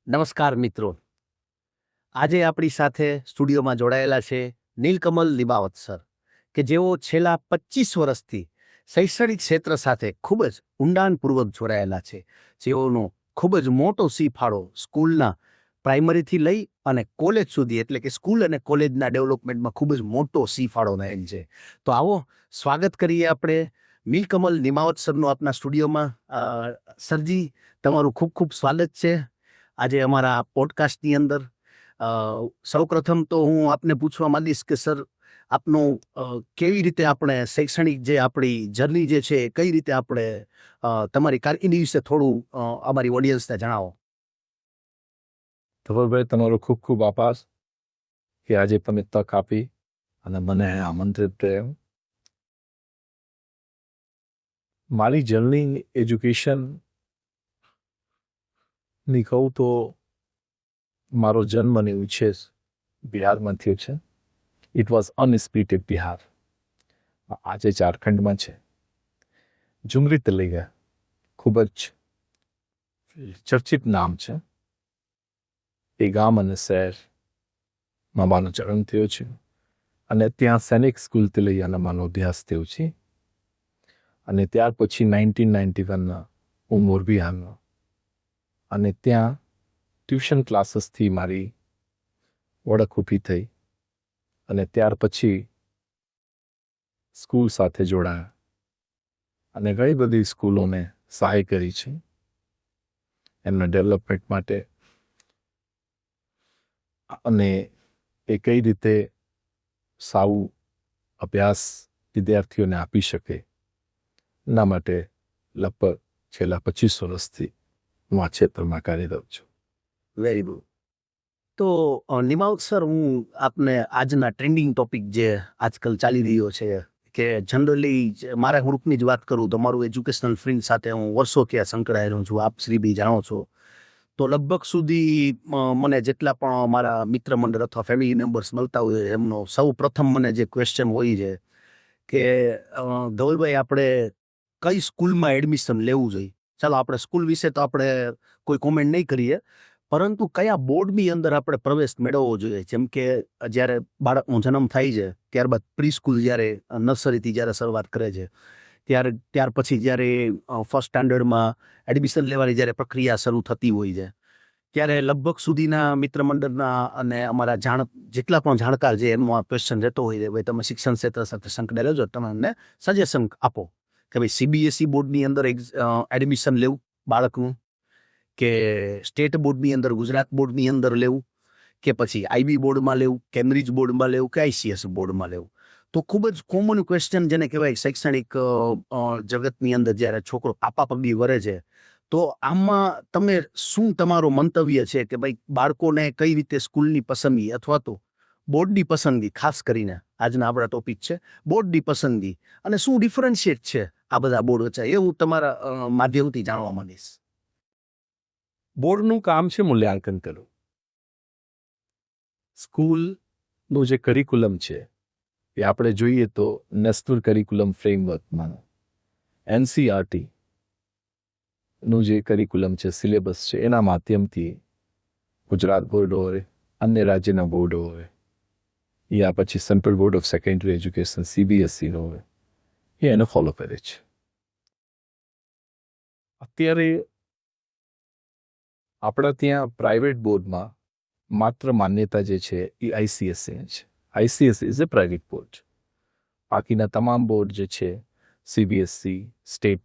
નમસ્કાર મિત્રો. આજે આપણી સાથે સ્ટુડિયોમાં જોડાયેલા છે નીલકમલ નિમાવત સર, કે જેઓ છેલ્લા 25 વર્ષથી શૈક્ષણિક ક્ષેત્ર સાથે ખૂબ જ ઊંડાણપૂર્વક જોડાયેલા છે. જેઓનો ખૂબ જ મોટો ફાળો સ્કૂલના પ્રાઇમરીથી લઈ અને કોલેજ સુધી, એટલે કે સ્કૂલ અને કોલેજના ડેવલપમેન્ટમાં ખૂબ જ મોટો ફાળો રહેલ છે. તો આવો સ્વાગત કરીએ આપણે નીલકમલ નિમાવત સરનું આપના સ્ટુડિયોમાં. સરજી, તમારું ખૂબ ખૂબ સ્વાગત છે આજે અમારા પોડકાસ્ટની અંદર. સૌપ્રથમ તો હું આપને પૂછવા માંગીશ કે સર, આપનું કેવી રીતે આપણે શૈક્ષણિક જે આપણી જર્ની જે છે કઈ રીતે આપણે તમારી કારકિર્દી વિશે થોડું અમારી ઓડિયન્સને જણાવો. ધવલભાઈ, તમારો ખૂબ ખૂબ આભાર કે આજે તમે તક આપી અને મને આમંત્રિત કર્યો. મારી જર્ની એજ્યુકેશન ની કહું તો મારો જન્મ અને ઉછેર બિહારમાં થયો છે. It was unsplitted Bihar. આજે ઝારખંડમાં છે. જુમરી તલેગા ખૂબ જ ચર્ચિત નામ છે. એ ગામ અને શહેરમાં મારો જન્મ થયો છે અને ત્યાં સૈનિક સ્કૂલથી લઈ અને મારો અભ્યાસ થયો છે. અને ત્યાર પછી 1991 હું મોરબી આવ્યો અને ત્યાં ટ્યુશન ક્લાસીસથી મારી ઓળખ ઊભી થઈ અને ત્યાર પછી સ્કૂલ સાથે જોડાયા અને ઘણી બધી સ્કૂલોને સહાય કરી છે એમના ડેવલપમેન્ટ માટે. અને એ કઈ રીતે સારું અભ્યાસ વિદ્યાર્થીઓને આપી શકે એના માટે લગભગ છેલ્લા 25 વર્ષથી હું આ ક્ષેત્રમાં કાર્યરત છું. Very good. તો નિમાવત સર, હું આપને આજના ટ્રેન્ડિંગ ટોપિક જે આજકાલ ચાલી રહ્યો છે કે જનરલી મારા ગ્રુપની જ વાત કરું તો મારું એજ્યુકેશનલ ફિલ્ડ સાથે હું વર્ષો ત્યાં સંકળાયેલો છું. આપ શ્રી બી જાણો છો તો લગભગ સુધી મને જેટલા પણ મારા મિત્ર મંડળ અથવા ફેમિલી મેમ્બર્સ મળતા હોય એમનો સૌ પ્રથમ મને જે ક્વેશ્ચન હોય છે કે ધવલભાઈ, આપણે કઈ સ્કૂલમાં એડમિશન લેવું જોઈએ. ચાલો, આપણે સ્કૂલ વિશે તો આપણે કોઈ કોમેન્ટ નહીં કરીએ, પરંતુ કયા બોર્ડની અંદર આપણે પ્રવેશ મેળવવો જોઈએ. જેમ કે જ્યારે બાળકનો જન્મ થાય છે ત્યારબાદ પ્રી સ્કૂલ, જ્યારે નર્સરીથી જ્યારે શરૂઆત કરે છે ત્યાર પછી જ્યારે ફર્સ્ટ સ્ટાન્ડર્ડમાં એડમિશન લેવાની જ્યારે પ્રક્રિયા શરૂ થતી હોય છે ત્યારે લગભગ સુધીના મિત્ર મંડળના અને અમારા જેટલા પણ જાણકાર છે એમનો આ ક્વેશ્ચન રહેતો હોય છે, ભાઈ તમે શિક્ષણ ક્ષેત્ર સાથે સંકળાયેલા છો, તમે અમને સજેશન આપો કે ભાઈ CBSE બોર્ડની અંદર એડમિશન લેવું બાળકનું, કે સ્ટેટ બોર્ડની અંદર, ગુજરાત બોર્ડની અંદર લેવું, કે પછી IB બોર્ડમાં લેવું, કેમ્બ્રિજ બોર્ડમાં લેવું, કે ICS બોર્ડમાં લેવું. તો ખૂબ જ કોમન ક્વેશ્ચન જેને કહેવાય શૈક્ષણિક જગતની અંદર જ્યારે છોકરો પાપા પગી વરે છે, તો આમાં તમે શું તમારો મંતવ્ય છે કે ભાઈ બાળકોને કઈ રીતે સ્કૂલની પસંદગી અથવા તો બોર્ડની પસંદગી, ખાસ કરીને આજના આપણા ટોપિક છે બોર્ડની પસંદગી, અને શું ડિફરન્શિએટ છે આ બધા બોર્ડ વચ્ચે, એ હું તમારા માધ્યમથી જાણવા માંગીશ. બોર્ડનું કામ છે મૂલ્યાંકન કરવું. સ્કૂલનું જે કરિક્યુલમ છે એ આપણે જોઈએ તો નેશનલ કરિક્યુલમ ફ્રેમવર્કમાં NCERT નું જે કરિક્યુલમ છે, સિલેબસ છે, એના માધ્યમથી ગુજરાત બોર્ડ હોય, અન્ય રાજ્યના બોર્ડ હોય, યા પછી central board of secondary education CBSE નો હોય, એ એને ફોલો કરે છે. અત્યારે આપણા ત્યાં પ્રાઇવેટ બોર્ડમાં માત્ર માન્યતા જે છે એ ICSE છે. ICSE is a private board. બાકીના તમામ બોર્ડ જે છે CBSE, સ્ટેટ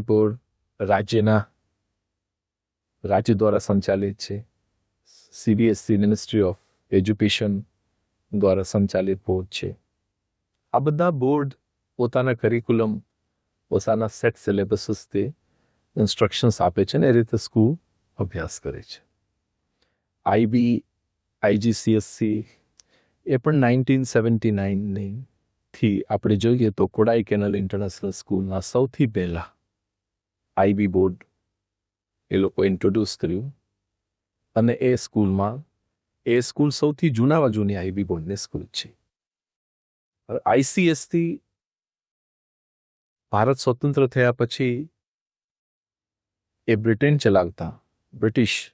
બોર્ડ રાજ્ય દ્વારા સંચાલિત છે. CBSE મિનિસ્ટ્રી ઓફ એજ્યુકેશન દ્વારા સંચાલિત બોર્ડ છે. આ બધા બોર્ડ પોતાના કરિક્યુલમ, પોતાના સેટ સિલેબસીસથી ઇન્સ્ટ્રક્શન્સ આપે છે ને એ રીતે સ્કૂલ અભ્યાસ કરે છે. IB, IGCSE એ પણ 1979 થી આપણે જોઈએ તો કોડાઈ કેનલ ઇન્ટરનેશનલ સ્કૂલના સૌથી પહેલા IB બોર્ડ એ લોકો ઇન્ટ્રોડ્યુસ કર્યું અને એ સ્કૂલ સૌથી જૂનામાં જૂની IB બોર્ડની સ્કૂલ છે. ICS થી ભારત સ્વતંત્ર થયા પછી એ બ્રિટિશ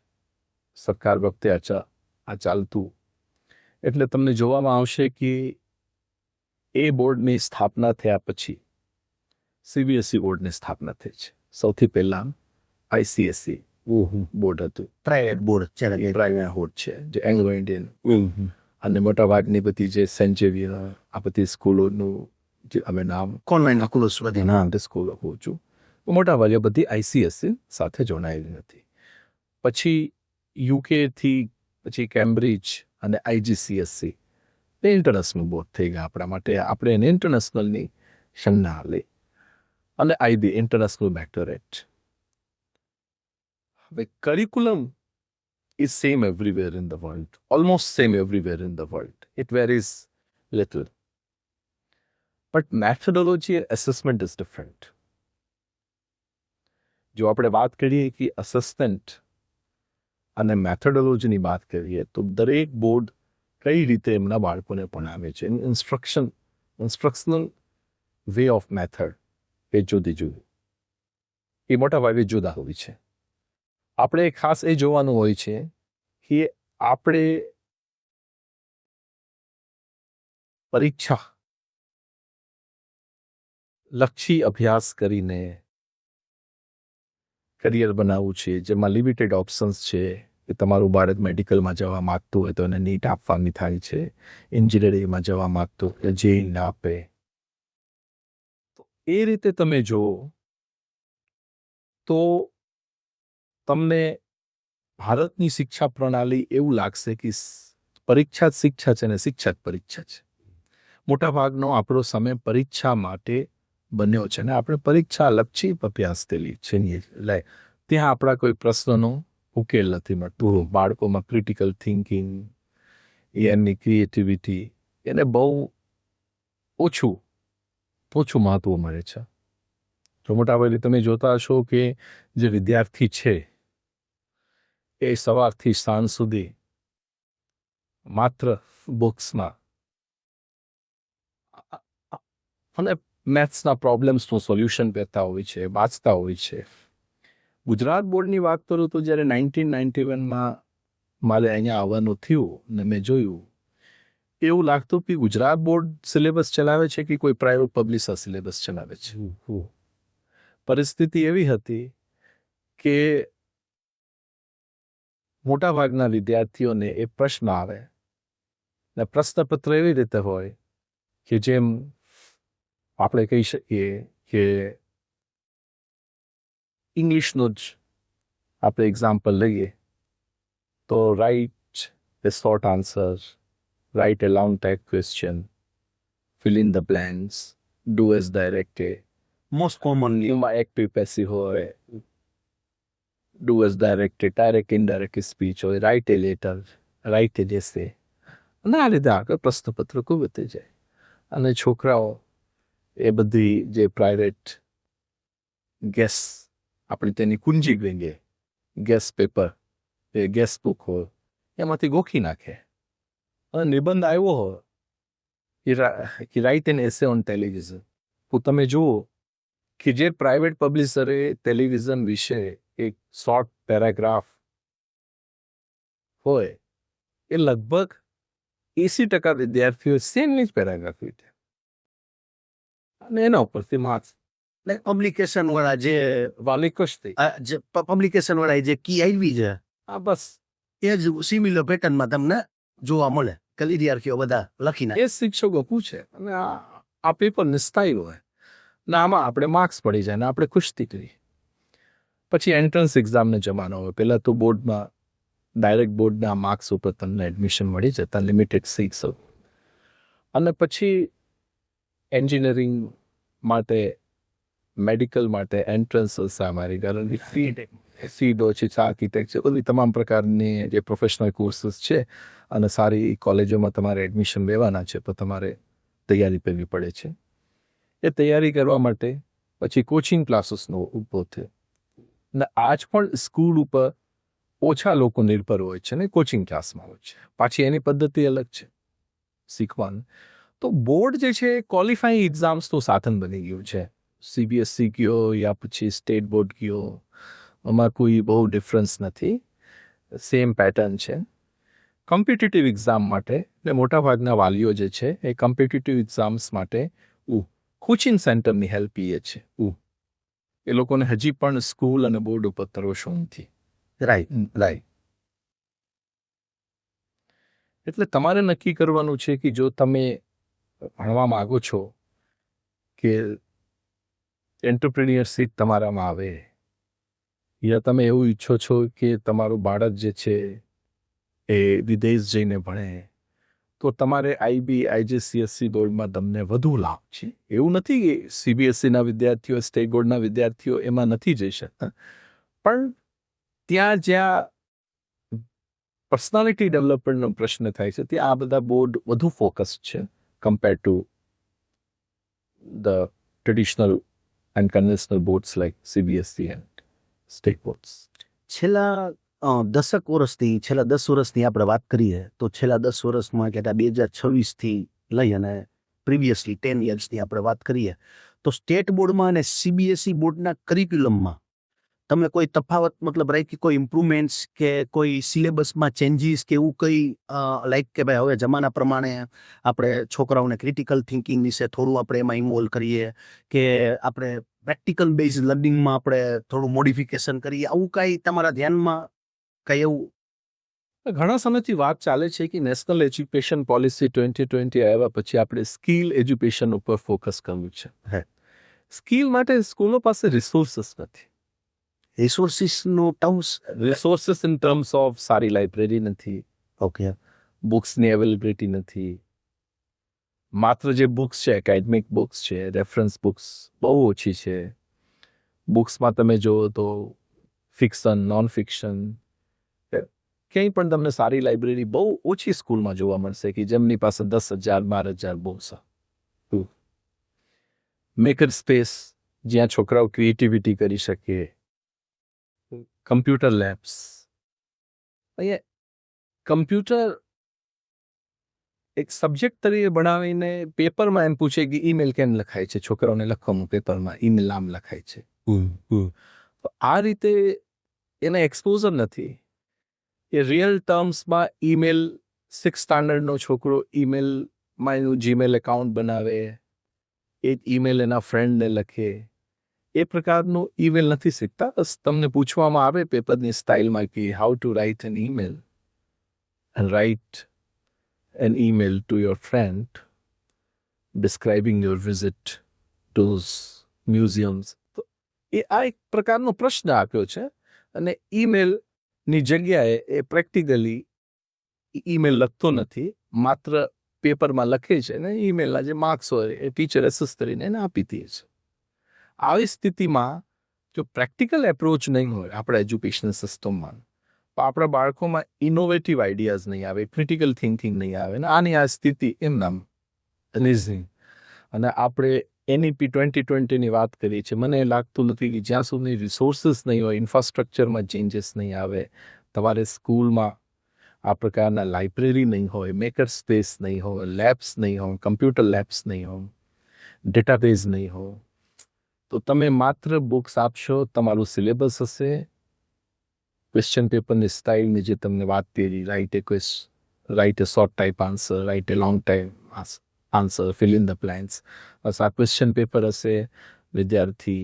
સરકાર વખતે આ ચાલતું, એટલે તમને જોવામાં આવશે કે એ બોર્ડની સ્થાપના થયા પછી સીબીએસઈ બોર્ડની સ્થાપના થઈ છે. સૌથી પહેલા આઈસીએસઈ બોર્ડ હતું, પ્રાઇવેટ બોર્ડ છે, પ્રાઇવેટ બોર્ડ છે, જે એંગ્લો ઇન્ડિયન અને મોટાભાગની બધી જે સેન્ટ ઝેવિયર આ બધી સ્કૂલોનું જે અમે નામ કોન્વેન્ટ સ્કૂલો બધી નામ તે સ્કૂલો કહું છું, મોટાભાગે બધી આઈસીએસઈ સાથે જોડાયેલી હતી. પછી યુકેથી પછી કેમ્બ્રિજ અને આઈજીસીએસસી એ ઇન્ટરનેશનલ બોર્ડ થઈ ગયા આપણા માટે. આપણે એને ઇન્ટરનેશનલની સંજ્ઞા લઈ અને આઈબી ઇન્ટરનેશનલ બેક્ટરેટ. હવે curriculum is same everywhere in the world, almost same everywhere in the world. It varies little. But methodology and assessment is different. જો આપણે વાત કરીએ કે અસેસમેન્ટ અને મેથોડોલોજીની વાત કરીએ તો દરેક બોર્ડ કઈ રીતે એમના બાળકોને ભણાવે છે, ઇન્સ્ટ્રક્શનલ વે ઓફ મેથડ એ જુદી જુદી, એ મોટા ભાગે જુદા હોય છે. આપણે ખાસ એ જોવાનું હોય છે કે આપણે પરીક્ષા લક્ષી અભ્યાસ કરીને કરિયર બનાવવું છે, જેમાં લિમિટેડ ઓપ્શન્સ છે કે તમારું બાળક મેડિકલમાં જવા માગતું હોય તો એને નીટ આપવાની થાય છે, એન્જિનિયરિંગમાં જવા માગતું હોય જે ના આપે. તો એ રીતે તમે જુઓ તો તમને ભારતની શિક્ષા પ્રણાલી એવું લાગશે કે પરીક્ષા જ શિક્ષા છે ને શિક્ષા જ પરીક્ષા છે. મોટાભાગનો આપણો સમય પરીક્ષા માટે બન્યો છે ને આપણે પરીક્ષા લક્ષી અભ્યાસ થયેલી છે એટલે ત્યાં આપણા કોઈ પ્રશ્નનો ઉકેલ નથી મળતું. બાળકોમાં ક્રિટિકલ થિંકિંગ, એમની ક્રિએટિવિટી એને બહુ ઓછું મહત્વ મળે છે. તો મોટાભાગે તમે જોતા હશો કે જે વિદ્યાર્થી છે એ સવારથી સાંજ સુધી માત્ર બુક્સમાં અને મેથ્સના પ્રોબ્લેમ્સનું સોલ્યુશન કરતા હોય છે, વાંચતા હોય છે. ગુજરાત બોર્ડની વાત કરું તો જ્યારે 1991માં મારે અહીંયા આવવાનું થયું ને મેં જોયું એવું લાગતું કે ગુજરાત બોર્ડ સિલેબસ ચલાવે છે કે કોઈ પ્રાઇવેટ પબ્લિશર સિલેબસ ચલાવે છે. પરિસ્થિતિ એવી હતી કે મોટાભાગના વિદ્યાર્થીઓને એ પ્રશ્ન આવે ને પ્રશ્નપત્ર એવી રીતે હોય કે જેમ આપણે કહી શકીએ કે ઇંગ્લિશનું જ આપણે એક્ઝામ્પલ લઈએ તો write a short answer, write a long type question, fill in the blanks, do as directed, most commonly એમાં એક્ટિવ પેસિવ હોય, do as directed, direct indirect speech હોય, write a letter, write a essay, અને આ રીતે આગળ પ્રશ્નપત્રકો વધે જાય. અને છોકરાઓ એ બધી જે પ્રાઇવેટ ગેસ આપણે તેની કુંજી કહીએ, ગેસ પેપર એ ગેસ બુક હોય એમાંથી ગોખી નાખે. અને નિબંધ આવ્યો હોય કે write an essay on television, તો તમે જુઓ કે જે પ્રાઇવેટ પબ્લિશરે ટેલિવિઝન વિશે એક શોર્ટ પેરાગ્રાફ હોય એ લગભગ 80% વિદ્યાર્થીઓ સેમની જ પેરાગ્રાફ લીધે અને એના ઉપરથી માર્ક્સ પબ્લિકેશન વાળા જે વાલિકશ થઈ. પબ્લિકેશન વાળા જે કી આવી છે આ બસ એ જ સિમિલર પેટર્નમાં તમને જોવા મળે કે વિદ્યાર્થીઓ બધા લખી નાખે. એ શિક્ષકો પૂછે અને આ પેપર નિસ્તાય હોય ને આમાં આપણે માર્ક્સ પડી જાય ને આપણે ખુશથી કરીએ. પછી એન્ટ્રન્સ એક્ઝામનો જમાનો હોય. પહેલાં તો બોર્ડમાં ડાયરેક્ટ બોર્ડના માર્ક્સ ઉપર તમને એડમિશન મળી જતા, લિમિટેડ સીટ્સ. અને પછી એન્જિનિયરિંગ માટે, મેડિકલ માટે એન્ટ્રન્સ અમારી કારણ સીડો છે, આર્કિટેક્ચર, બધી તમામ પ્રકારની જે પ્રોફેશનલ કોર્સીસ છે અને સારી કોલેજોમાં તમારે એડમિશન લેવાના છે તો તમારે તૈયારી કરવી પડે છે. એ તૈયારી કરવા માટે પછી કોચિંગ ક્લાસીસનો ઊભો થયો ને આજ પણ સ્કૂલ ઉપર ઓછા લોકો નિર્ભર હોય છે ને કોચિંગ ક્લાસમાં હોય છે. પાછી એની પદ્ધતિ અલગ છે શીખવાનું. તો બોર્ડ જે છે ક્વોલિફાઈંગ એક્ઝામ્સનું સાધન બની ગયું છે. CBSE કયો યા પછી સ્ટેટ બોર્ડ કયો, આમાં કોઈ બહુ ડિફરન્સ નથી. સેમ પેટર્ન છે. કોમ્પિટિટિવ એક્ઝામ માટે એટલે મોટાભાગના વાલીઓ જે છે એ કોમ્પિટિટિવ એક્ઝામ્સ માટે કોચિંગ સેન્ટરની હેલ્પ લે છે. એ લોકોને હજી પણ સ્કૂલ અને બોર્ડ ઉપર તરસો નથી. રાઈટ. એટલે તમારે નક્કી કરવાનું છે કે જો તમે ભણવા માગો છો કે એન્ટરપ્રિન્યોરશિપ તમારામાં આવે, યા તમે એવું ઈચ્છો છો કે તમારું બાળક જે છે એ વિદેશ જઈને ભણે, તો તમારે આઈબી આઈજીસીએસસી બોર્ડમાં તમને વધુ લાભ છે. એવું નથી કે સીબીએસઈના વિદ્યાર્થીઓ સ્ટેટ બોર્ડના વિદ્યાર્થીઓ એમાં નથી જઈ શકતા, પણ ત્યાં જ્યાં પર્સનાલિટી ડેવલપમેન્ટનો પ્રશ્ન થાય છે ત્યાં આ બધા બોર્ડ વધુ ફોકસ છે compare to the traditional and conventional boards like CBSE and state boards. છેલ્લા 10 વર્ષની આપણે વાત કરીએ તો છેલ્લા 10 વર્ષમાં કે 2026થી લઈ અને પ્રીવિયસલી 10 યર્સની આપણે વાત કરીએ તો સ્ટેટ બોર્ડમાં અને સીબીએસઈ બોર્ડના કરિક્યુલમમાં તમે કોઈ તફાવત મતલબ રાખી, કોઈ ઇમ્પ્રુવમેન્ટ્સ કે કોઈ સિલેબસમાં ચેન્જીસ કે એવું કંઈ લાઈક કે ભાઈ હવે જમાના પ્રમાણે આપણે છોકરાઓને ક્રિટિકલ થિંકિંગ વિશે થોડું આપણે એમાં ઇન્વોલ્વ કરીએ કે આપણે પ્રેક્ટિકલ બેઝ લર્નિંગમાં આપણે થોડું મોડિફિકેશન કરીએ, આવું કાંઈ તમારા ધ્યાનમાં કંઈ એવું? ઘણા સમયથી વાત ચાલે છે કે નેશનલ એજ્યુકેશન પોલિસી 2020 આવ્યા પછી આપણે સ્કિલ એજ્યુકેશન ઉપર ફોકસ કરવું છે. હે. સ્કિલ માટે સ્કૂલો પાસે રિસોર્સિસ નથી. રિસોર્સિસનો terms? Resources in terms of સારી લાઇબ્રેરી નથી, ઓકે. બુક્સની અવેલેબિલિટી નથી. માત્ર જે બુક્સ છે એકેડમિક બુક્સ છે, રેફરન્સ બુક્સ બહુ ઓછી છે. બુક્સમાં તમે જુઓ તો ફિક્શન, નોન ફિક્શન, ક્યાંય પણ તમને સારી લાઇબ્રેરી બહુ ઓછી સ્કૂલમાં જોવા મળશે કે જેમની પાસે 10,000 12,000 બુક્સ. મેકર સ્પેસ જ્યાં છોકરાઓ ક્રિએટિવિટી કરી શકે, કમ્પ્યુટર લેબ્સ. અહીંયા કમ્પ્યુટર એક સબ્જેક્ટ તરીકે બનાવીને પેપરમાં એમ પૂછે કે ઈમેલ કેમ લખાય છે, છોકરાઓને લખવાનું પેપરમાં ઈમેલ નામ લખાય છે. તો આ રીતે એને એક્સપોઝર નથી. એ રિયલ ટર્મ્સમાં ઈમેલ 6th સ્ટાન્ડર્ડનો છોકરો ઈમેલમાં એનું જીમેલ એકાઉન્ટ બનાવે, એ ઈમેલ એના ફ્રેન્ડને લખે, એ પ્રકારનું ઈમેલ નથી શીખતા. બસ તમને પૂછવામાં આવે પેપરની સ્ટાઇલમાં કે how to write an email and write an email to your friend describing your visit to museums. તો એ આ એક પ્રકારનો પ્રશ્ન આપ્યો છે અને ઈમેલની જગ્યાએ એ પ્રેક્ટિકલી ઈમેલ લખતો નથી, માત્ર પેપરમાં લખે છે ને ઈમેલના જે માર્ક્સ હોય એ ટીચર એસેસ કરીને એને આપી દે છે. આવી સ્થિતિમાં જો પ્રેક્ટિકલ એપ્રોચ નહીં હોય આપણા એજ્યુકેશન સિસ્ટમમાં, તો આપણા બાળકોમાં ઇનોવેટિવ આઈડિયાઝ નહીં આવે, ક્રિટિકલ થિંકિંગ નહીં આવે ને આની આ સ્થિતિ એમનામ અમેઝિંગ. અને આપણે NEP 2020ની વાત કરીએ છીએ, મને લાગતું નથી કે જ્યાં સુધી રિસોર્સિસ નહીં હોય, ઇન્ફ્રાસ્ટ્રક્ચરમાં ચેન્જીસ નહીં આવે, તમારે સ્કૂલમાં આ પ્રકારના લાઇબ્રેરી નહીં હોય, મેકર સ્પેસ નહીં હોય, લેબ્સ નહીં હોય, કમ્પ્યુટર લેબ્સ નહીં હોય, ડેટાબેઝ નહીં હોય, તો તમે માત્ર બુક્સ આપશો, તમારું સિલેબસ હશે, ક્વેશ્ચન પેપરની સ્ટાઇલની જે તમને વાત કરી, write a short type answer, write a long time answer, fill in the blanks. બસ આ ક્વેશ્ચન પેપર હશે, વિદ્યાર્થી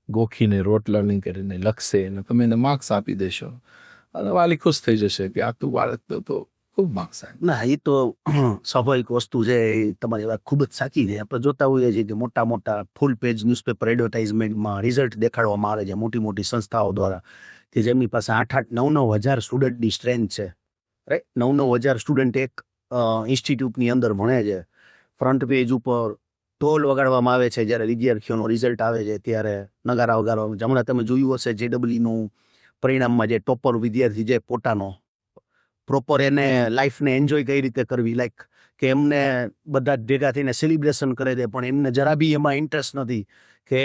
ગોખીને રોટ લર્નિંગ કરીને લખશે અને તમે એને માર્ક્સ આપી દેશો અને વાલી ખુશ થઈ જશે કે આ તું બાળક તો ખૂબ માર્ક્સ આવે. ના, એ તો સ્વાભાવિક વસ્તુ છે, એ તમારી વાત ખૂબ જ સાચી છે. આપણે જોતા હોઈએ છીએ કે મોટા મોટા ફૂલ પેજ ન્યૂઝપેપર એડવર્ટાઇઝમેન્ટમાં રિઝલ્ટ દેખાડવામાં આવે છે મોટી મોટી સંસ્થાઓ દ્વારા કે જેમની પાસે 8,000 9,000 હજાર સ્ટુડન્ટની સ્ટ્રેન્થ છે. રાઈટ, 9,000 હજાર સ્ટુડન્ટ એક ઇન્સ્ટિટ્યૂટની અંદર ભણે છે. ફ્રન્ટ પેજ ઉપર ઢોલ વગાડવામાં આવે છે જ્યારે વિદ્યાર્થીઓનો રિઝલ્ટ આવે છે, ત્યારે નગારા વગાડવામાં. હમણાં તમે જોયું હશે JEEનું પરિણામમાં જે ટોપર વિદ્યાર્થી જે પોતાનો પ્રોપર એને લાઈફને એન્જોય કઈ રીતે કરવી, લાઈક કે એમને બધા જ ભેગા થઈને સેલિબ્રેશન કરે છે પણ એમને જરા બી એમાં ઇન્ટરેસ્ટ નથી કે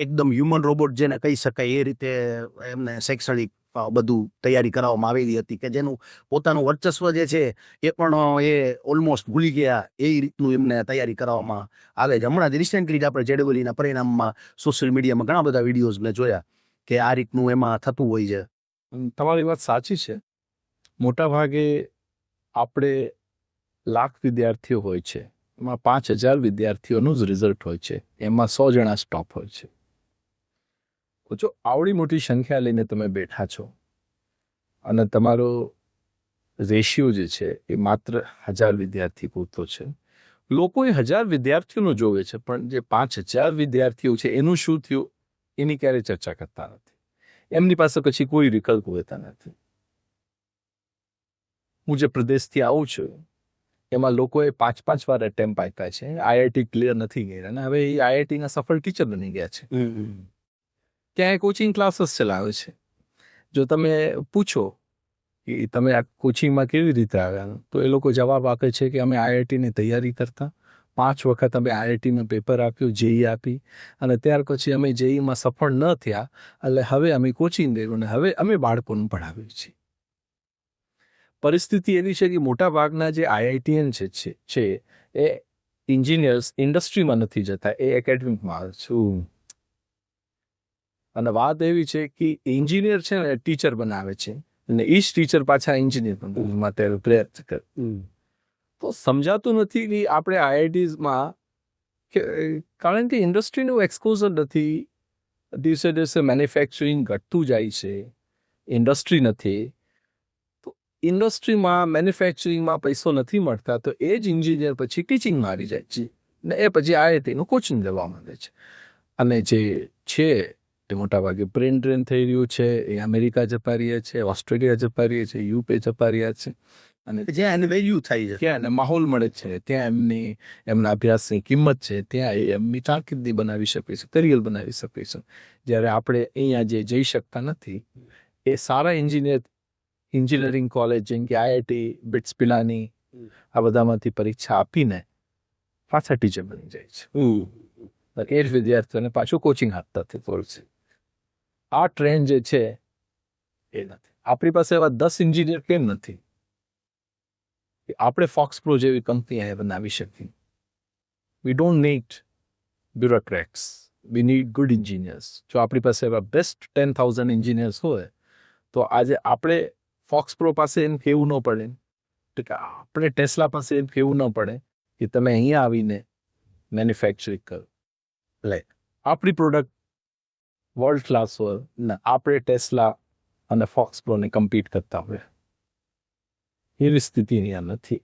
એકદમ હ્યુમન રોબોટ જેને કહી શકાય એ રીતે એમને શૈક્ષણિક બધું તૈયારી કરાવવામાં આવેલી હતી કે જેનું પોતાનું વર્ચસ્વ જે છે એ પણ એ ઓલમોસ્ટ ભૂલી ગયા એ રીતનું એમને તૈયારી કરાવવામાં આવે છે. હમણાં જ રિસેન્ટલી જ આપણે JEEના પરિણામમાં સોશિયલ મીડિયામાં ઘણા બધા વિડીયોઝ મેં જોયા કે આ રીતનું એમાં થતું હોય છે. તમારી વાત સાચી છે. મોટા ભાગે આપણે લાખ વિદ્યાર્થીઓ હોય છે, એમાં 5,000 વિદ્યાર્થીઓનું જ રિઝલ્ટ હોય છે, એમાં 100 જણા સ્ટોપ હોય છે. તો જો આવડી મોટી સંખ્યા લઈને તમે બેઠા છો અને તમારો રેશિયો જે છે એ માત્ર 1,000 વિદ્યાર્થી પૂરતો છે. લોકો એ 1,000 વિદ્યાર્થીઓનું જોવે છે, પણ જે 5,000 વિદ્યાર્થીઓ છે એનું શું થયું એની ક્યારેય ચર્ચા કરતા નથી. એમની પાસે પછી કોઈ વિકલ્પ હોતા નથી. હું જે પ્રદેશથી આવું છું એમાં લોકોએ 5-5 વાર એટેમ્પ આપ્યા છે, આઈઆઈટી ક્લિયર નથી કર્યા અને હવે એ આઈઆઈટીના સફળ ટીચર બની ગયા છે. ત્યાં કોચિંગ ક્લાસીસ ચલાવે છે. જો તમે પૂછો કે તમે આ કોચિંગમાં કેવી રીતે આવ્યા, તો એ લોકો જવાબ આપે છે કે અમે આઈઆઈટીની તૈયારી કરતા, 5 વખત અમે આઈઆઈટીનું પેપર આપ્યું, જેઈ આપી, અને ત્યાર પછી અમે જેઈમાં સફળ ન થયા એટલે હવે અમે કોચિંગ લેવું અને હવે અમે બાળકોને ભણાવીએ છીએ. પરિસ્થિતિ એવી છે કે મોટા ભાગના જે આઈઆઈટીએન છે એ એન્જિનિયર્સ ઇન્ડસ્ટ્રીમાં નથી જતા, એ એકેડેમિકમાં આવે છે. અને વાત એવી છે કે એન્જિનિયર છે ને ટીચર બનાવે છે અને એ જ ટીચર પાછા એન્જિનિયર બનવા માટે પ્રયત્ન કરે. તો સમજાતું નથી કે આપણે આઈઆઈટીઝમાં કારણ કે ઇન્ડસ્ટ્રીનું એક્સપોઝર નથી. દિવસે દિવસે મેન્યુફેક્ચરિંગ ઘટતું જાય છે, ઇન્ડસ્ટ્રી નથી. તો ઇન્ડસ્ટ્રીમાં મેન્યુફેક્ચરિંગમાં પૈસો નથી મળતા, તો એ જ એન્જિનિયર પછી ટીચિંગમાં આવી જાય છે ને એ પછી આઈઆઈટીનું કોચિંગ લેવા માંગે છે. અને જે છે એ મોટાભાગે બ્રેન ડ્રેન થઈ રહ્યું છે. એ અમેરિકા જતા રહ્યા છે, ઓસ્ટ્રેલિયા જતા રહ્યા છે, યુકે જતા રહ્યા છે, અને જ્યાં એને વેલ્યુ થાય છે, ત્યાં એને માહોલ મળે છે, ત્યાં એમના અભ્યાસની કિંમત છે, ત્યાં એ એમની કારકિર્દી બનાવી શકે છે, કરિયર બનાવી શકે છે. જ્યારે આપણે અહીંયા જે જઈ શકતા નથી, એ સારા એન્જિનિયરિંગ કોલેજ જેમ કે આઈઆઈટી, બિટ્સ પિલાની, આ બધામાંથી પરીક્ષા આપીને પાછા ટીચર બની જાય છે. એ જ વિદ્યાર્થીઓને પાછું કોચિંગ આપતા છે. આ ટ્રેન્ડ જે છે એ નથી. આપણી પાસે એવા 10 એન્જિનિયર કેમ નથી કે આપણે ફોક્સપ્રો જેવી કંપની અહીંયા બનાવી શકીએ? We don't need bureaucrats, we need good engineers. જો આપણી પાસે એવા બેસ્ટ 10,000 એન્જિનિયર્સ હોય તો આજે આપણે ફોક્સપ્રો પાસે એમ કહેવું ન પડે, કે આપણે ટેસ્લા પાસે એમ કહેવું ન પડે કે તમે અહીંયા આવીને મેન્યુફેક્ચરિંગ કરો. આપણી પ્રોડક્ટ વર્લ્ડ ક્લાસ હોય ને આપણે ટેસ્લા અને ફોક્સપ્રોને કમ્પીટ કરતા હોય, એવી સ્થિતિ અહીંયા નથી.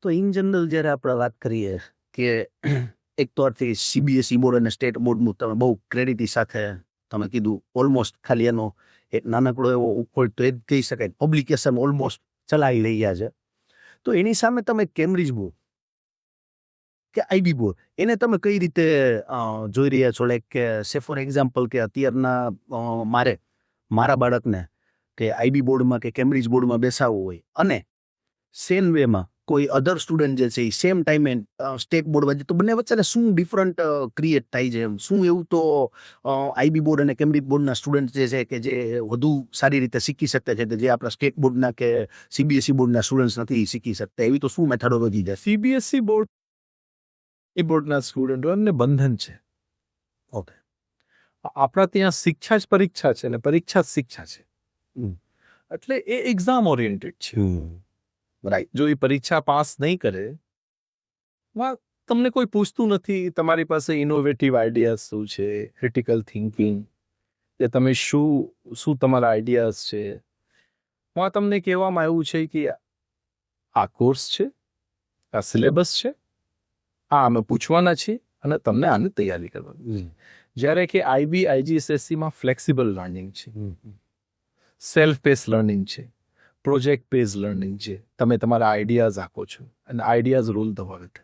તો ઇન જનરલ જ્યારે આપણે વાત કરીએ કે એક તો અર્થે સીબીએસઈ બોર્ડ અને સ્ટેટ બોર્ડનું તમે બહુ ક્રેડિટી સાથે તમે કીધું, ઓલમોસ્ટ ખાલી એનો એક નાનકડો એવો ઉખોડ તો એ જ કહી શકાય, પબ્લિકેશન ઓલમોસ્ટ ચલાવી રહ્યા છે. તો એની સામે તમે કેમ્બ્રિજ બોર્ડ કે આઈબી બોર્ડ એને તમે કઈ રીતે જોઈ રહ્યા છો? લાઈક કે સે ફોર એક્ઝામ્પલ કે અત્યારના મારા બાળકને કે આઈબી બોર્ડમાં કે કેમ્બ્રિજ બોર્ડમાં બેસાડવું હોય અને સેમ વેમાં કોઈ અધર સ્ટુડન્ટ જે છે એ સેમ ટાઈમે સ્ટેટ બોર્ડ વચ્ચે, તો બંને વચ્ચે શું ડિફરન્ટ ક્રિએટ થાય છે? શું એવું તો આઈબી બોર્ડ અને કેમ્બ્રિજ બોર્ડના સ્ટુડન્ટ જે છે કે જે વધુ સારી રીતે શીખી શકતા છે, જે આપણા સ્ટેટ બોર્ડના કે સીબીએસઈ બોર્ડના સ્ટુડન્ટ્સ નથી શીખી શકતા, એવી તો શું મેથોડોલોજી છે? સીબીએસઈ બોર્ડ એ બોર્ડના સ્ટુડન્ટો એમને બંધન છે. ઓકે, આપણા ત્યાં શિક્ષા જ પરીક્ષા છે અને પરીક્ષા જ શિક્ષા છે. એટલે એ એક્ઝામ ઓરિએન્ટેડ છે. રાઈટ. જો એ પરીક્ષા પાસ નહીં કરે, તમને કોઈ પૂછતું નથી તમારી પાસે ઇનોવેટિવ આઈડિયાઝ શું છે, ક્રિટિકલ થિંકિંગ, કે તમે શું તમારા આઈડિયાઝ છે. તમને કહેવામાં આવ્યું છે કે આ કોર્સ છે, આ સિલેબસ છે, આ અમે પૂછવાના છીએ અને તમને આની તૈયારી કરવાની. જ્યારે કે આઈબી આઈજીએસએસસીમાં ફ્લેક્સિબલ લર્નિંગ છે, સેલ્ફ બેઝ લર્નિંગ છે, પ્રોજેક્ટ બેઝ લર્નિંગ છે. તમે તમારા આઈડિયાઝ આપો છો અને ideas rule the world.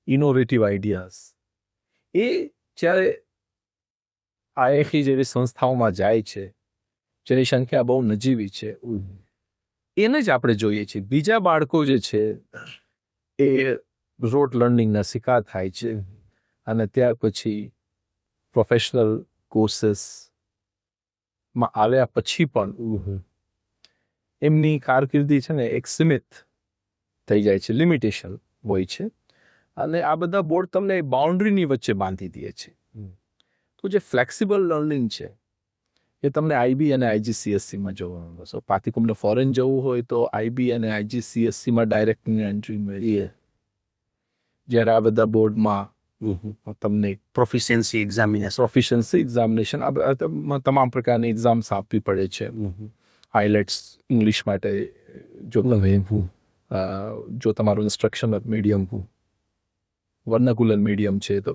Innovative ideas એ જ્યારે આઈઆઈટી જેવી સંસ્થાઓમાં જાય છે, જેની સંખ્યા બહુ નજીવી છે, એને જ આપણે જોઈએ છીએ. બીજા બાળકો જે છે એ રોટ લર્નિંગના શિકાર થાય છે અને ત્યાર પછી પ્રોફેશનલ કોર્સીસમાં આવ્યા પછી પણ એમની કારકિર્દી છે ને એક સીમિત થઈ જાય છે, લિમિટેશન હોય છે. અને આ બધા બોર્ડ તમને બાઉન્ડ્રીની વચ્ચે બાંધી દે છે. તો જે ફ્લેક્સિબલ લર્નિંગ છે એ તમને આઈબી અને આઈજીસીએસસીમાં જોવા મળશે. પાથિકુમને ફોરેન જવું હોય તો આઈબી અને આઈજીસીએસસીમાં ડાયરેક્ટ એન્ટ્રી મળે. જ્યારે આ બધા બોર્ડમાં તમને પ્રોફિશિયન્સી એક્ઝામિનેશન. પ્રોફિશન્સી એક્ઝામિનેશન તમામ પ્રકારની એક્ઝામ્સ આપવી પડે છે. આઈલેટ્સ ઇંગ્લિશ માટે જો તમે જો તમારું ઇન્સ્ટ્રક્શન મીડિયમ વર્નાકુલર મીડિયમ છે તો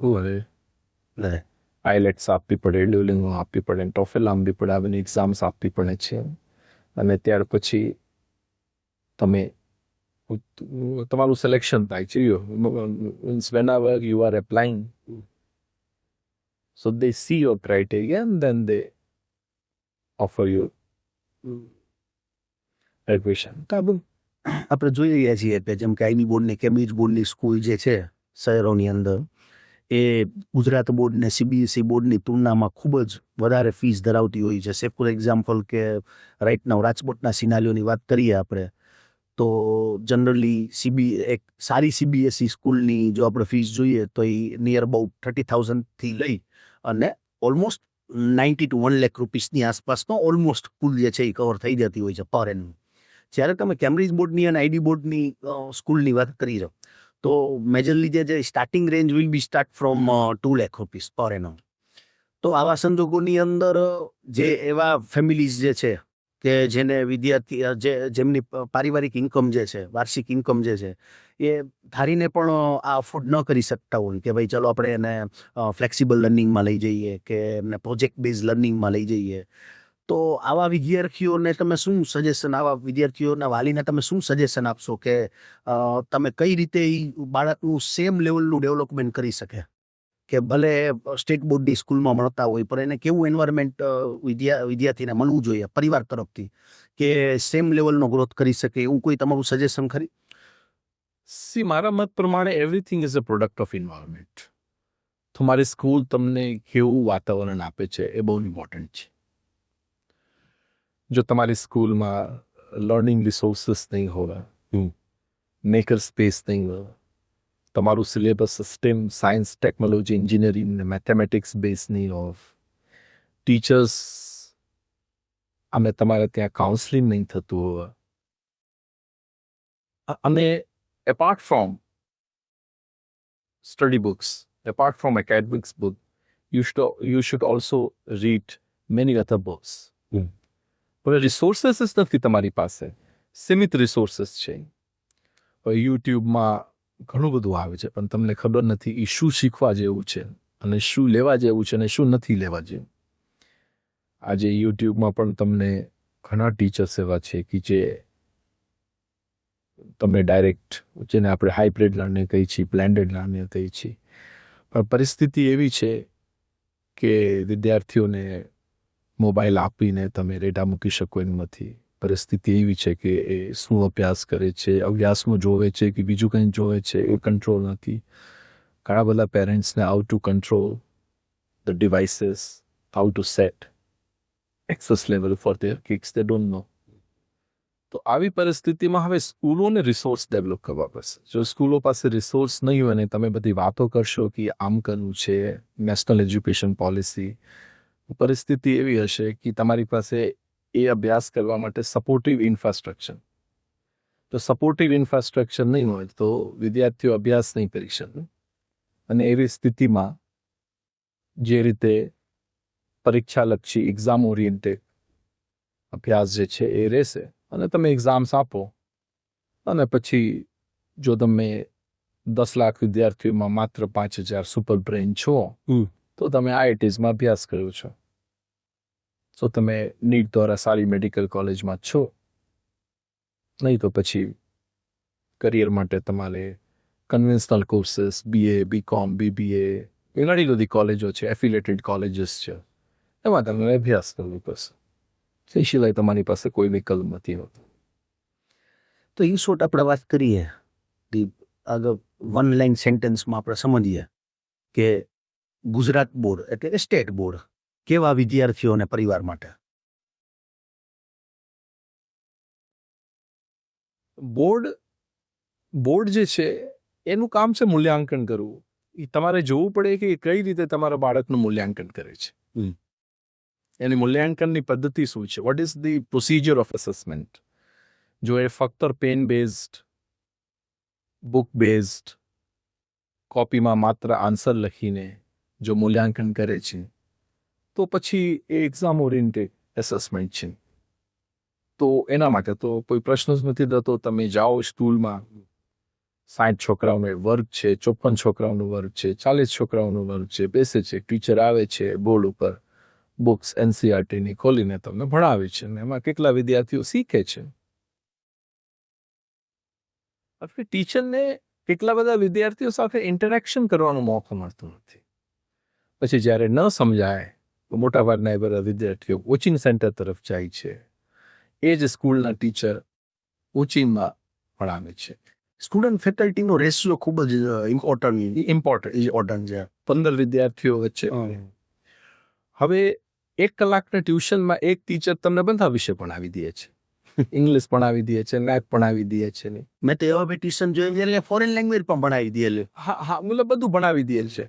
આઈલેટ્સ આપવી પડે, ડ્યુલિંગો આપવી પડે, ટોફેલ આપવી પડે, આ બધી એક્ઝામ્સ આપવી પડે છે. અને ત્યાર પછી તમે તમારું સિલેક્શન થાય છે. whenever you are applying, so they see your criteria and then they offer you admission. આપણે જોઈ રહ્યા છીએ કે જેમ કે આઈબી બોર્ડની કેમ્બ્રિજ બોર્ડની સ્કૂલ જે છે શહેરોની અંદર, એ ગુજરાત બોર્ડ ને સીબીએસઈ બોર્ડની તુલનામાં ખૂબ જ વધારે ફીસ ધરાવતી હોય છે. સે ફોર એક્ઝામ્પલ કે રાઇટ નાઉ રાજકોટના સિનારીઓની વાત કરીએ આપણે તો જનરલી એક સારી સીબીએસઈ સ્કૂલની જો આપણે ફીસ જોઈએ તો એ નિયર અબાઉટ 30,000થી લઈ અને ઓલમોસ્ટ 90 to 1 લાખ રૂપીસની આસપાસનો ઓલમોસ્ટ કુલ જે છે એ કવર થઈ જતી હોય છે પર એનમ. જ્યારે તમે કેમ્બ્રિજ બોર્ડની અને આઈડી બોર્ડની સ્કૂલની વાત કરી છો તો મેજરલી જે starting range will be start from 2 lakh rupees પર એનમ. તો આવા સંજોગોની અંદર જે એવા ફેમિલીઝ જે છે કે જેને વિદ્યાર્થી જેમની પારિવારિક ઇન્કમ જે છે, વાર્ષિક ઇન્કમ જે છે, એ ધારીને પણ આ અફોર્ડ ન કરી શકતા હોય કે ભાઈ ચલો આપણે એને ફ્લેક્સિબલ લર્નિંગમાં લઈ જઈએ કે એમને પ્રોજેક્ટ બેઝ લર્નિંગમાં લઈ જઈએ, તો આવા વિદ્યાર્થીઓને તમે શું સજેશન, આવા વિદ્યાર્થીઓના વાલીને તમે શું સજેશન આપશો કે તમે કઈ રીતે એ બાળકનું સેમ લેવલનું ડેવલપમેન્ટ કરી શકે? કે ભલે સ્ટેટ બોર્ડની સ્કૂલમાં મળતા હોય પણ એને કેવું એન્વાયરમેન્ટ વિદ્યાર્થીને મળવું જોઈએ પરિવાર તરફથી કે સેમ લેવલનો ગ્રોથ કરી શકે, એવું કોઈ તમારું સજેશન ખરી? મારા મત પ્રમાણે everything is a product of environment. તમારી સ્કૂલ તમને કેવું વાતાવરણ આપે છે એ બહુ ઇમ્પોર્ટન્ટ છે. જો તમારી સ્કૂલમાં લર્નિંગ રિસોર્સિસ નહીં હોય, મેકર સ્પેસ નહીં હોય, તમારું syllabus stem science, technology, engineering ને મેથેમેટિક્સ બેઝ નહીં હોય, ટીચર્સ અને તમારે ત્યાં કાઉન્સલિંગ નહીં થતું હોય, અને apart from study books, apart from academics book, you should also read many other books. પણ રિસોર્સિસ જ નથી તમારી પાસે, સીમિત રિસોર્સિસ છે. યુટ્યુબમાં ઘણું બધું આવે છે પણ તમને ખબર નથી એ શું શીખવા જેવું છે અને શું લેવા જેવું છે અને શું નથી લેવા જેવું. આજે યુટ્યુબમાં પણ તમને ઘણા ટીચર્સ એવા છે કે જે તમે ડાયરેક્ટ, જેને આપણે હાઇબ્રિડ લર્નિંગ કહીએ છીએ, બ્લેન્ડેડ લર્નિંગ કહીએ છીએ, પણ પરિસ્થિતિ એવી છે કે વિદ્યાર્થીઓને મોબાઈલ આપીને તમે રેડા મૂકી શકો એમ નથી. પરિસ્થિતિ એવી છે કે એ શું અભ્યાસ કરે છે, અભ્યાસમાં જોવે છે કે બીજું કંઈ જોવે છે, એ કંટ્રોલ નથી. ઘણા બધા પેરેન્ટ્સને how to control the devices, how to set access level for their kids, they don't know. તો આવી પરિસ્થિતિમાં હવે સ્કૂલોને રિસોર્સ ડેવલપ કરવા પડશે. જો સ્કૂલો પાસે રિસોર્સ નહીં હોય ને તમે બધી વાતો કરશો કે આમ કરવું છે, નેશનલ એજ્યુકેશન પોલિસી, પરિસ્થિતિ એવી હશે કે તમારી પાસે એ અભ્યાસ કરવા માટે સપોર્ટિવ ઇન્ફ્રાસ્ટ્રક્ચર, તો સપોર્ટિવ ઇન્ફ્રાસ્ટ્રક્ચર નહીં હોય તો વિદ્યાર્થીઓ અભ્યાસ નહીં કરી શકે. અને એવી સ્થિતિમાં જે રીતે પરીક્ષાલક્ષી એક્ઝામ ઓરિએન્ટેડ અભ્યાસ જે છે એ રહેશે અને તમે એક્ઝામ્સ આપો અને પછી જો તમે 10 લાખ વિદ્યાર્થીઓમાં માત્ર 5,000 સુપર બ્રેઇન છો તો તમે આઈઆઈટીઝમાં અભ્યાસ કર્યો છો, તો તમે નીટ દ્વારા સારી મેડિકલ કોલેજમાં છો. નહીં તો પછી કરિયર માટે તમારે conventional courses, BA, BCom, BBA, એ ઘણી બધી કોલેજો છે, એફિલેટેડ કોલેજીસ છે, એમાં તમે અભ્યાસ કરવો પડશે. એ સિવાય તમારી પાસે કોઈ વિકલ્પ નથી હોતો. તો ઇન શોર્ટ આપણે વાત કરીએ આગળ વન લાઇન સેન્ટેન્સમાં આપણે સમજીએ કે ગુજરાત બોર્ડ એટલે કે સ્ટેટ બોર્ડ કેવા વિદ્યાર્થીઓ અને પરિવાર માટે? બોર્ડ જે છે એનું કામ છે મૂલ્યાંકન કરવું. એ તમારે જોવું પડે કે કઈ રીતે તમારા બાળકનું મૂલ્યાંકન કરે છે. એની મૂલ્યાંકનની પદ્ધતિ શું છે, what is the procedure of assessment. જો એ ફક્ત પેન બેઝડ, બુક બેઝડ, કોપીમાં માત્ર આન્સર લખીને જો મૂલ્યાંકન કરે છે તો પછી એ એક્ઝામ ઓરિએન્ટેડ એસેસમેન્ટ છે. તો એના માટે તો કોઈ પ્રશ્ન જ નથી થતો. તમે જાઓ સ્કૂલમાં, 60 છોકરાઓનો વર્ગ છે, 54 છોકરાઓનો વર્ગ છે, 40 છોકરાઓનો વર્ગ છે, બેસે છે, ટીચર આવે છે, બોર્ડ ઉપર બુક્સ એનસીઆરટીની ખોલીને તમને ભણાવે છે, અને એમાં કેટલા વિદ્યાર્થીઓ શીખે છે. હવે ટીચરને કેટલા બધા વિદ્યાર્થીઓ સાથે ઇન્ટરેક્શન કરવાનો મોકો મળતો નથી. પછી જ્યારે ન સમજાય તો મોટાભાગના એ બધા વિદ્યાર્થીઓ કોચિંગ સેન્ટર તરફ જાય છે. એ જ સ્કૂલના ટીચર કોચિંગમાં ભણાવે છે. સ્ટુડન્ટ ફેકલ્ટીનો રેશિયો ખૂબ જ ઇમ્પોર્ટન્ટ છે. 15 વિદ્યાર્થીઓ વચ્ચે. હવે 1 કલાકના ટ્યુશનમાં એક ટીચર તમને બધા વિષય ભણાવી દે છે. ઇંગ્લિશ ભણાવી દે છે, મેથ ભણાવી દે છે ને. મેં તો એવા બી ટ્યુશન જોઈ છે ફોરેન લેંગ્વેજ પણ ભણાવી દે. હા, મતલબ બધું ભણાવી દે છે.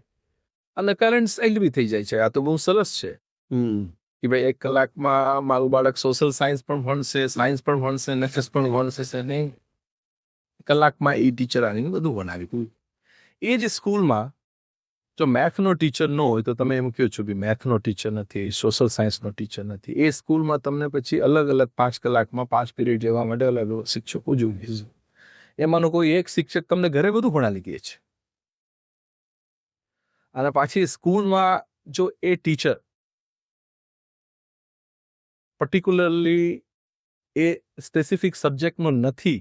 અને કરંટ્સ એગ્રી થઈ જાય છે. આ તો બહુ સરસ છે કે ભાઈ 1 કલાકમાં મારું બાળક સોશિયલ સાયન્સ પણ ભણશે, સાયન્સ પણ ભણશે, મેથ્સ પણ ભણશે ને કલાકમાં એ ટીચર આવીને બધું ભણાવી. એ જ સ્કૂલમાં જો મેથનો ટીચર ન હોય તો તમે એમ કહો છો કે મેથનો ટીચર નથી, સોશિયલ સાયન્સનો ટીચર નથી. એ સ્કૂલમાં તમને પછી અલગ અલગ 5 કલાકમાં 5 પીરિયડ જેવા માટે અલગ અલગ શિક્ષકો જોઈએ છે. એમાંનો કોઈ એક શિક્ષક તમને ઘરે બધું ભણાવી દે છે. અને પાછી સ્કૂલમાં જો એ ટીચર પર્ટિક્યુલરલી એ સ્પેસિફિક સબ્જેક્ટનો નથી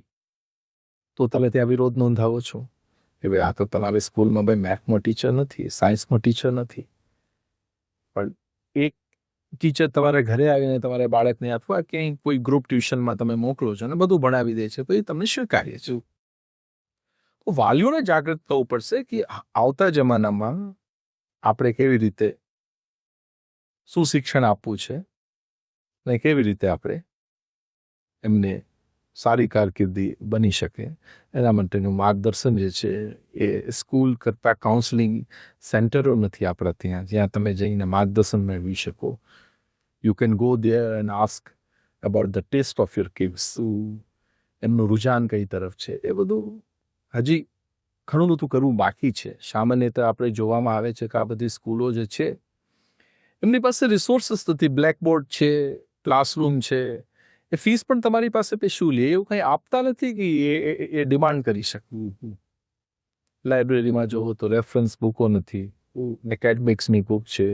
તો તમે ત્યાં વિરોધ નોંધાવો છો કે ભાઈ આ તો તમારી સ્કૂલમાં ભાઈ મેથનો ટીચર નથી, સાયન્સનો ટીચર નથી. પણ એક ટીચર તમારા ઘરે આવીને તમારા બાળકને અથવા ક્યાંય કોઈ ગ્રુપ ટ્યુશનમાં તમે મોકલો છો અને બધું ભણાવી દે છે તો એ તમને સ્વીકાર્ય છે. તો વાલીઓને જાગૃત થવું પડશે કે આવતા જમાનામાં આપણે કેવી રીતે શું શિક્ષણ આપવું છે અને કેવી રીતે આપણે એમને સારી કારકિર્દી બની શકે એના માટેનું માર્ગદર્શન જે છે એ સ્કૂલ કરતાં કાઉન્સેલિંગ સેન્ટરો નથી આપણા ત્યાં, જ્યાં તમે જઈને માર્ગદર્શન મેળવી શકો. You can go there and ask about the test of your kids. એમનું રુઝાન કઈ તરફ છે એ બધું હજી ઘણું બધું કરવું બાકી છે. સામાન્યતઃ આપણે જોવામાં આવે છે કે આ બધી સ્કૂલો જે છે એમની પાસે રિસોર્સિસ નથી. બ્લેકબોર્ડ છે, ક્લાસરૂમ છે, એ ફીસ પણ તમારી પાસે શું લે એવું કંઈ આપતા નથી કે એ ડિમાન્ડ કરી શકવું. લાઇબ્રેરીમાં જોવો તો રેફરન્સ બુકો નથી, એકેડમિક્સની બુક છે.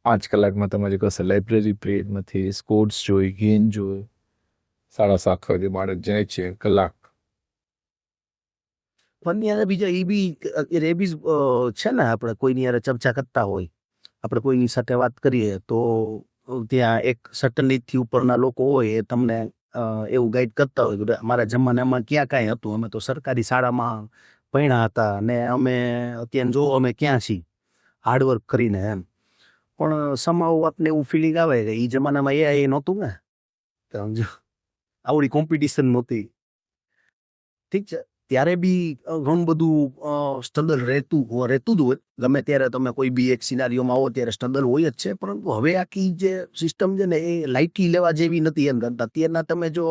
5 કલાકમાં તમારી પાસે લાઇબ્રેરી પીરિયડ નથી, સ્પોર્ટ્સ જોઈ, ગેમ જોઈ, 7:30 વાગે બાળક જાય છે, કલાક. પણ યાર બીજા એ બી છે ને, આપણે કોઈની યાર ચર્ચા કરતા હોય, આપણે કોઈની સાથે વાત કરીએ તો ત્યાં એક સર્ટન એજથી ઉપરના લોકો હોય એ તમને એવું ગાઈડ કરતા હોય કે અમારા જમાનામાં ક્યાં કાંઈ હતું, અમે તો સરકારી શાળામાં ભણ્યા હતા ને અમે અત્યારે જો અમે ક્યાં છીએ હાર્ડવર્ક કરીને એમ. પણ સમાવ આપને એવું ફિલિંગ આવે કે એ જમાનામાં એ નહોતું ને, સમજો આવડી કોમ્પિટિશન નહોતી. ઠીક છે, ત્યારે બી ઘણું બધું સ્ટ્રગલ રહેતું જ હોય. ગમે ત્યારે તમે કોઈ બી એક સિનારીઓમાં આવો ત્યારે સ્ટ્રગલ હોય જ છે. પરંતુ હવે આખી જે સિસ્ટમ છે ને એ લાઇટલી લેવા જેવી નથી એમ કરતા. અત્યારના તમે જો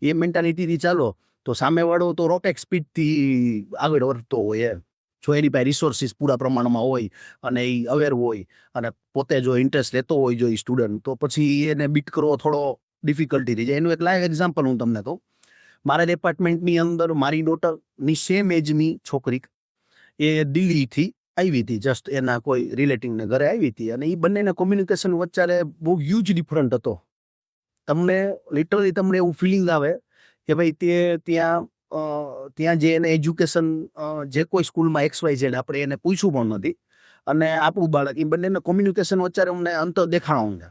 એ મેન્ટાલિટીથી ચાલો તો સામેવાળો તો રોકેટ સ્પીડથી આગળ વધતો હોય એમ. જો એની પાસે રિસોર્સિસ પૂરા પ્રમાણમાં હોય અને એ અવેર હોય અને પોતે જો ઇન્ટરેસ્ટ લેતો હોય જો એ સ્ટુડન્ટ, તો પછી એને બીટ કરવો થોડો ડિફિકલ્ટી થઈ જાય. એનું એક લાઈવ એક્ઝામ્પલ હું તમને કહું. મારા ડિપાર્ટમેન્ટની અંદર મારી ડોટરની સેમ એજની છોકરી એ દિલ્હીથી આવી હતી, જસ્ટ એના કોઈ રિલેટિવને ઘરે આવી હતી, અને એ બંનેના કોમ્યુનિકેશન વચ્ચે બહુ હ્યુજ ડિફરન્ટ હતો. તમને લિટરલી તમને એવું ફિલિંગ આવે કે ભાઈ ત્યાં જે એને એજ્યુકેશન જે કોઈ સ્કૂલમાં XYZ આપણે એને પૂછ્યું પણ નથી, અને આપણું બાળક, એ બંનેના કોમ્યુનિકેશન વચ્ચે અમને અંતર દેખાણો છે.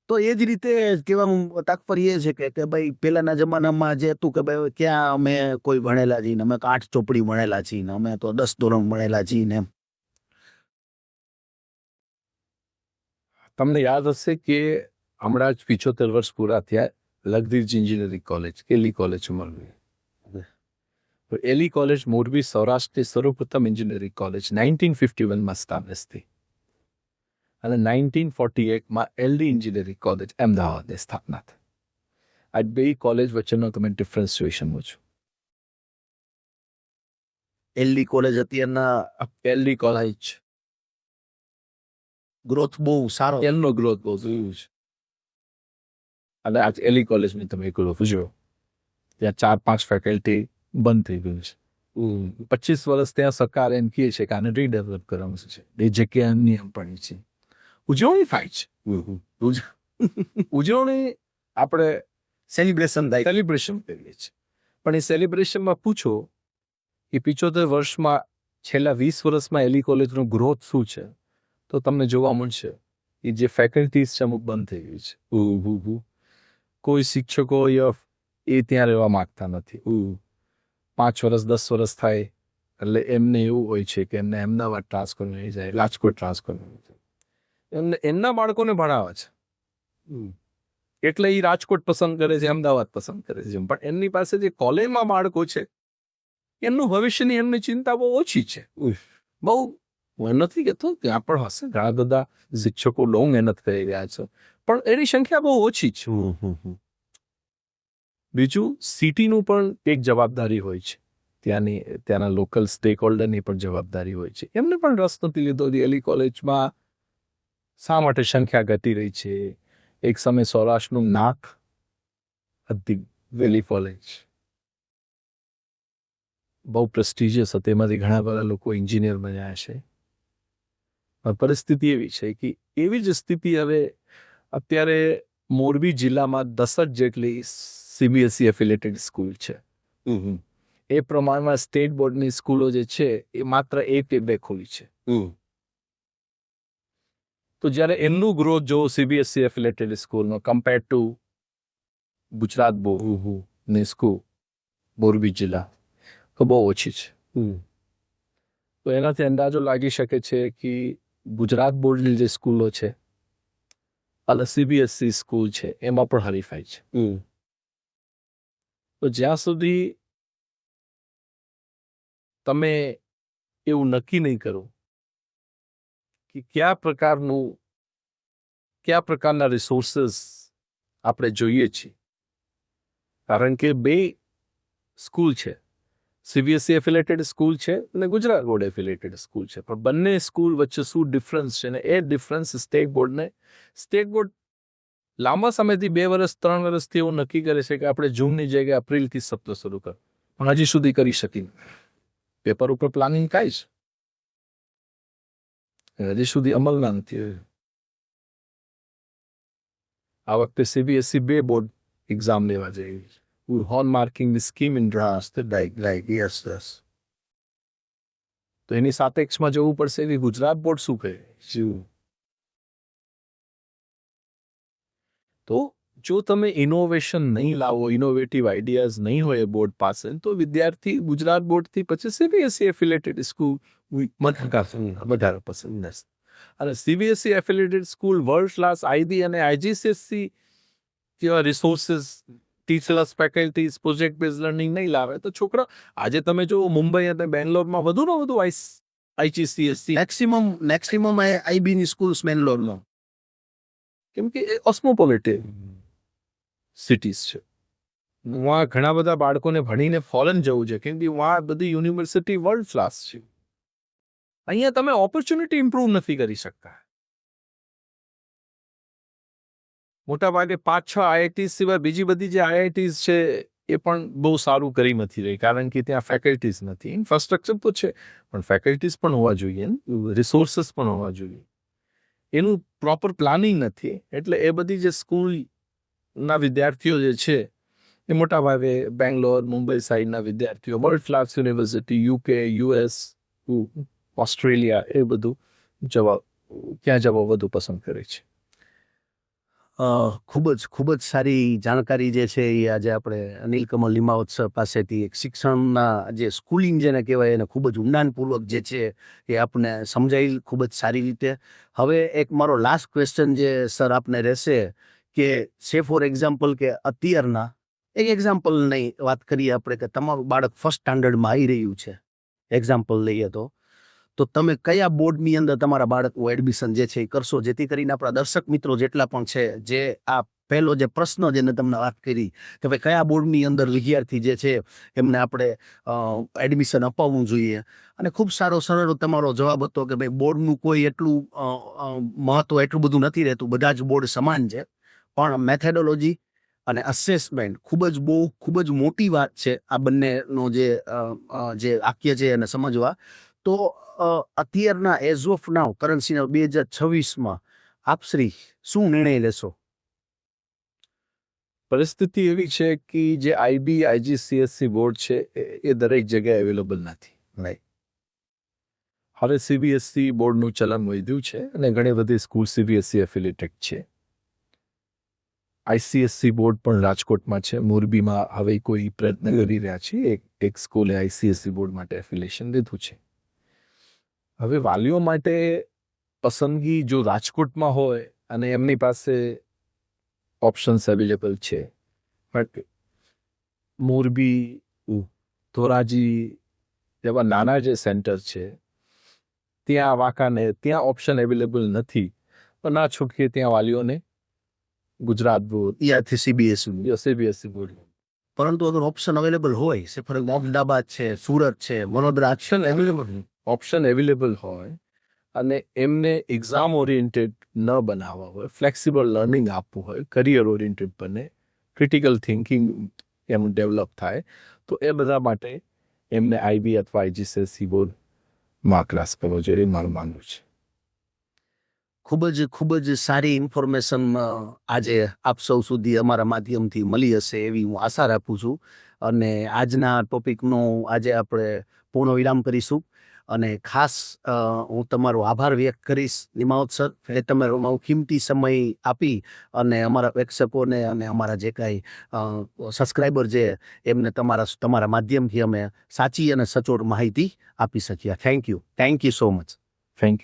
તો એ જ રીતે કહેવાનું તાત્પર્ય એ છે કે ભાઈ પહેલાના જમાનામાં જે હતું કે ભાઈ ક્યાં અમે કોઈ ભણેલા છીએ ને, અમે 8 ચોપડી ભણેલા છીએ ને, અમે તો 10 ધોરણ ભણેલા છીએ ને. તમને યાદ હશે કે હમણાં જ 75 વર્ષ પૂરા થયા લગધીજ એન્જિનિયરિંગ કોલેજ, એલી કોલેજ મોરબી. તો એલી કોલેજ મોરબી સૌરાષ્ટ્રની સર્વપ્રથમ એન્જિનિયરિંગ કોલેજ 1951માં સ્થાપિત થઈ. અને 1948માં એલડી એન્જિનિયરિંગ કોલેજ અમદાવાદની સ્થાપના થઈ. આ બે કોલેજ વચ્ચેનો તમે ડિફરન્સ જોઈ શકો છો. એલડી કોલેજ અત્યારના એલડી કોલેજ ગ્રોથ બહુ સારો એમનો ગ્રોથ બહુ થયું છે. અને આ એલડી કોલેજની તમે ગ્રોથ જો ત્યાં 4-5 ફેકલ્ટી બંધ થઈ ગયું છે. 25 વર્ષ ત્યાં સરકાર એમ કહે છે કે આને રીડેવલપ કરવાનું છે. એ જગ્યા નિયમ પણ છે. ઉજવણી થાય છે. ઉજવણી આપણે સેલિબ્રેશન થાય. સેલિબ્રેશન કરીએ છીએ. પણ એ સેલિબ્રેશનમાં પૂછો કે 75 વર્ષમાં છેલ્લા 20 વર્ષમાં એલી કોલેજનો ગ્રોથ શું છે, તો તમને જોવા મળશે એ જે ફેકલ્ટીઝ છે અમુક બંધ થઈ ગઈ છે. કોઈ શિક્ષકો એ ત્યાં રહેવા માંગતા નથી. 5 વર્ષ 10 વર્ષ થાય એટલે એમને એવું હોય છે કે એમને અમદાવાદ ટ્રાન્સફર નહીં જાય, રાજકોટ ટ્રાન્સફર નહીં જાય. એમને એમના બાળકોને ભણાવે છે એટલે એ રાજકોટ પસંદ કરે છે, અમદાવાદ પસંદ કરે છે. પણ એમની પાસે જે કોલેજમાં બાળકો છે એમનું ભવિષ્યની એમની ચિંતા બહુ ઓછી છે. બહુ હું નથી કહેતો ત્યાં પણ હશે, ઘણા બધા શિક્ષકો બહુ મહેનત કરી રહ્યા છે, પણ એની સંખ્યા બહુ ઓછી છે. બીજું સિટીનું પણ એક જવાબદારી હોય છે. ત્યાંના લોકલ સ્ટેક હોલ્ડરની પણ જવાબદારી હોય છે. એમને પણ રસ નથી લીધો એલી કોલેજમાં શા માટે સંખ્યા ઘટી રહી છે. એક સમય સૌરાષ્ટ્રનું નાક હતી વેલી કોલેજ, બહુ પ્રેસ્ટિજિયસ હતી. એમાંથી ઘણા બધા લોકો એન્જિનિયર બન્યા છે. પરિસ્થિતિ એવી છે કે એવી જ સ્થિતિ હવે અત્યારે મોરબી જિલ્લામાં 10 જેટલી સીબીએસઈ એફિલેટેડ સ્કૂલ છે. એ પ્રમાણમાં સ્ટેટ બોર્ડની સ્કૂલો જે છે એ માત્ર 1 કે 2 ખુલી છે. તો જ્યારે એમનું ગ્રોથ જો સીબીએસઈ એફિલેટેડ સ્કૂલનો કમ્પેર ટુ ગુજરાત બોર્ડની સ્કૂલ મોરબી જિલ્લા તો બહુ ઓછી છે. તો એનાથી અંદાજો લાગી શકે છે કે ગુજરાત બોર્ડની જે સ્કૂલો છે અને સીબીએસઈ સ્કૂલ છે એમાં પણ હરીફાઈ છે. તો જ્યાં સુધી તમે એવું નક્કી નહીં કરો કે કયા પ્રકારના રિસોર્સિસ આપણે જોઈએ છીએ, કારણ કે 2 સ્કૂલ છે, સીબીએસઈ એફિલેટેડ સ્કૂલ છે અને ગુજરાત બોર્ડ એફિલેટેડ સ્કૂલ છે, પણ બંને સ્કૂલ વચ્ચે શું ડિફરન્સ છે ને એ ડિફરન્સ સ્ટેટ બોર્ડ લાંબા સમયથી 2 વર્ષ 3 વર્ષથી એવું નક્કી કરે છે કે આપણે જૂનની જગ્યાએ એપ્રિલથી સત્ર શરૂ કર, પણ હજી સુધી કરી શકી પેપર ઉપર પ્લાનિંગ કાંઈ છે હજી સુધી અમલમાં નથી. આ વખતે સીબીએસઈ 2 બોર્ડ એક્ઝામ લેવા જઈ રહી છે. હોર્ન માર્કિંગની સ્કીમ ઇન ડ્રાફ્ટ યસ. તો એની સાપેક્ષમાં જોવું પડશે કે ગુજરાત બોર્ડ શું કહે. તો જો તમે ઇનોવેશન નહીં લાવો, ઇનોવેટિવ આઈડિયાઝ નહીં હોય બોર્ડ પાસે, તો વિદ્યાર્થી ગુજરાત બોર્ડથી પછી સીબીએસઈ એફિલેટેડ સ્કૂલ વધારે પસંદ થશે. અને CBSE affiliated school world class IB અને આઈજીસીએસસી જેવા resources, teachers, faculties, project base learning નહીં લાવે તો છોકરા આજે તમે જો મુંબઈ અને બેંગ્લોરમાં વધુને વધુ આઈજીસીએસસી મેક્સિમમ આઈબીની સ્કૂલ્સ બેંગ્લોરમાં, કેમ કે એ ઓસ્મોપોલિટિક સિટીઝ છે. વहाँ ઘણા બધા બાળકોને ભણીને ફોરેન જવું છે, કેમ કે વहाँ બધી યુનિવર્સિટી વર્લ્ડ ક્લાસ છે. અહીંયા તમે ઓપોર્ચ્યુનિટી ઇમ્પ્રૂવ નથી કરી શકતા. મોટાભાગે 5-6 આઈઆઈટી સિવાય બીજી બધી જે આઈઆઈટીઝ છે એ પણ બહુ સારું કરી નથી રહી, કારણ કે ત્યાં ફેકલ્ટીઝ નથી. ઇન્ફ્રાસ્ટ્રક્ચર તો છે પણ ફેકલ્ટીઝ પણ હોવા જોઈએ, રિસોર્સિસ પણ હોવા જોઈએ. એનું પ્રોપર પ્લાનિંગ નથી. એટલે એ બધી જે સ્કૂલના વિદ્યાર્થીઓ જે છે એ મોટાભાગે બેંગ્લોર, મુંબઈ સાઈડના વિદ્યાર્થીઓ world class university, UK, US, Australia એ બધું ત્યાં જવા વધુ પસંદ કરે છે. ખૂબ જ સારી જાણકારી જે છે એ આજે આપણે અનિલ કમલ લીમાવત સર પાસેથી એક શિક્ષણના જે સ્કૂલિંગ જેને કહેવાય એને ખૂબ જ ઊંડાણપૂર્વક જે છે એ આપને સમજાવી ખૂબ જ સારી રીતે. હવે એક મારો લાસ્ટ ક્વેશ્ચન જે સર આપને રહેશે કે સે ફોર એક્ઝામ્પલ કે અત્યારના એક એક્ઝામ્પલ નહીં વાત કરીએ આપણે કે તમારું બાળક 1st સ્ટાન્ડર્ડમાં આવી રહ્યું છે, એક્ઝામ્પલ લઈએ તો તો તમે કયા બોર્ડની અંદર તમારા બાળકનું એડમિશન જે છે એ કરશો, જેથી કરીને આપણા દર્શક મિત્રો જેટલા પણ છે, જે આ પહેલો જે પ્રશ્ન જેને તમને વાત કરી કે ભાઈ કયા બોર્ડની અંદર વિદ્યાર્થી જે છે એમને આપણે એડમિશન અપાવવું જોઈએ, અને ખૂબ સારો સરળ તમારો જવાબ હતો કે ભાઈ બોર્ડનું કોઈ એટલું મહત્વ એટલું બધું નથી રહેતું, બધા જ બોર્ડ સમાન છે, પણ મેથેડોલોજી અને અસેસમેન્ટ ખૂબ જ મોટી વાત છે આ બંનેનો જે વાક્ય છે એને સમજવા. તો અત્યારના એઝ ઓફ નાવ કરન્સીના 2026માં આપશ્રી શું નિર્ણય લેશો? પરિસ્થિતિ એવી છે કે જે આઈબી આઈજીસીએસસી બોર્ડ છે એ દરેક જગ્યાએ અવેલેબલ નથી. રાઈટ. હવે સીબીએસસી બોર્ડનું ચલણ વધ્યું છે અને ઘણી બધી સ્કૂલ સીબીએસસી એફિલિએટેડ છે. આઈસીએસસી બોર્ડ પણ રાજકોટમાં છે, મોરબીમાં હવે કોઈ પ્રયત્ન કરી રહ્યા છે, એક સ્કૂલે આઈસીએસસી બોર્ડ માટે એફિલિએશન લીધું છે. હવે વાલીઓ માટે પસંદગી જો રાજકોટમાં હોય અને એમની પાસે ઓપ્શન્સ અવેલેબલ છે, બટ મોરબી, ધોરાજી જેવા નાના જે સેન્ટર છે ત્યાં વાંકાને ત્યાં ઓપ્શન અવેલેબલ નથી, તો ના છૂટકે ત્યાં વાલીઓને ગુજરાત બોર્ડ ત્યાંથી સીબીએસઈ. या सीबीएसई बोर्ड પરંતુ અગર ઓપ્શન અવેલેબલ હોય, સે ફોર અમદાવાદ છે, સુરત છે, વડોદરા છે, ઓપ્શન અવેલેબલ હોય અને એમને એક્ઝામ ઓરિએન્ટેડ ન બનાવવા હોય, ફ્લેક્સિબલ લર્નિંગ આપવું હોય, કરિયર ઓરિએન્ટેડ બને, ક્રિટિકલ થિંકિંગ એનું ડેવલપ થાય, તો એ બધા માટે એમને આઈબી અથવા આઈજીસીએસસી બોર્ડમાં ક્લાસ કરવો જોઈએ મારું માનવું છે. ખૂબ જ સારી ઇન્ફોર્મેશન આજે આપ સૌ સુધી અમારા માધ્યમથી મળી હશે એવી હું આશા રાખું છું. અને આજના ટોપિકનો આજે આપણે પૂર્ણ વિરામ કરીશું. અને ખાસ હું તમારો આભાર વ્યક્ત કરીશ નિમાવત સર, એ તમારો કિંમતી સમય આપી અને અમારા પ્રેક્ષકોને અને અમારા જે કાંઈ સબસ્ક્રાઈબર છે એમને તમારા માધ્યમથી અમે સાચી અને સચોટ માહિતી આપી શક્યા. Thank you so much. Thank you.